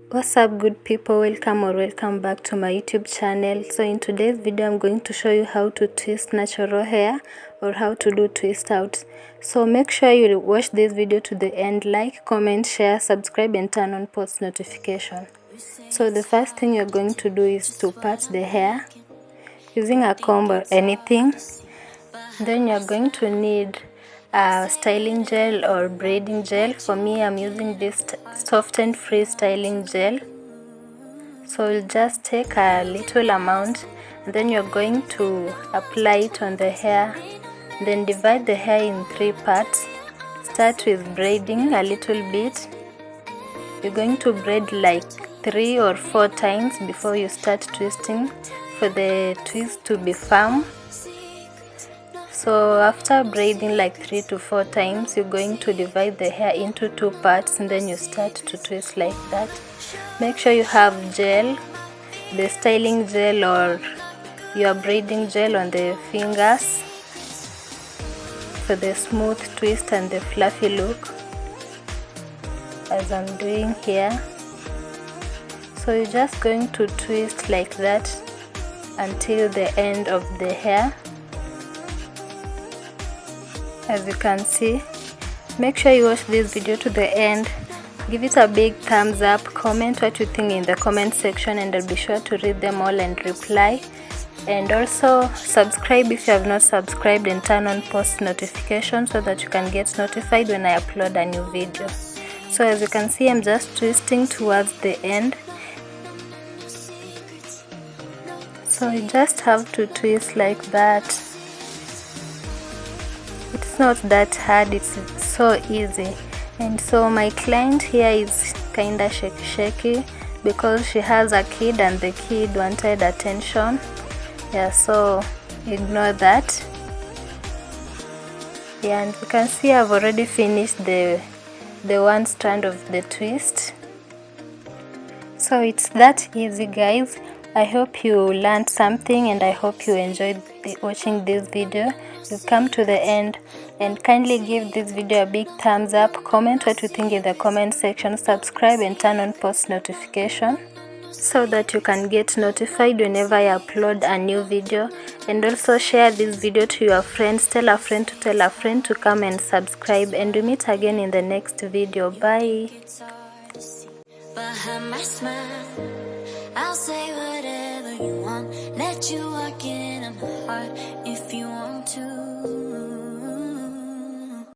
What's up, good people? Welcome back to my YouTube channel. So in today's video I'm going to show you how to twist natural hair or how to do twist out. So make sure you watch this video to the end. Like, comment, share, subscribe and turn on post notification. So the first thing you're going to do is to part the hair using a comb or anything. Then you're going to need a styling gel or braiding gel. For me, I'm using this soft and free styling gel. So you'll just take a little amount and then you're going to apply it on the hair. Then divide the hair in 3 parts. Start with braiding a little bit. You're going to braid like 3 or 4 times before you start twisting for the twist to be firm. So after braiding like 3 to 4 times, you're going to divide the hair into 2 parts and then you start to twist like that. Make sure you have gel, the styling gel or your braiding gel on the fingers for the smooth twist and the fluffy look, as I'm doing here. So you're just going to twist like that until the end of the hair. As you can see, make sure you watch this video to the end. Give it a big thumbs up, comment what you think in the comment section and I'll be sure to read them all and reply. And also subscribe if you have not subscribed and turn on post notifications so that you can get notified when I upload a new video. So as you can see, I'm just twisting towards the end. So you just have to twist like that. It's not that hard, it's so easy. And so my client here is kinda shaky because she has a kid and the kid wanted attention. Yeah, so ignore that. Yeah, and you can see I've already finished the one strand of the twist. So it's that easy, guys. I hope you learned something and I hope you enjoyed watching this video. You've come to the end, and kindly give this video a big thumbs up, comment what you think in the comment section, subscribe and turn on post notification so that you can get notified whenever I upload a new video. And also share this video to your friends, tell a friend to tell a friend to come and subscribe, and we meet again in the next video. Bye. Behind my smile, I'll say whatever you want, let you walk in my heart if you want to.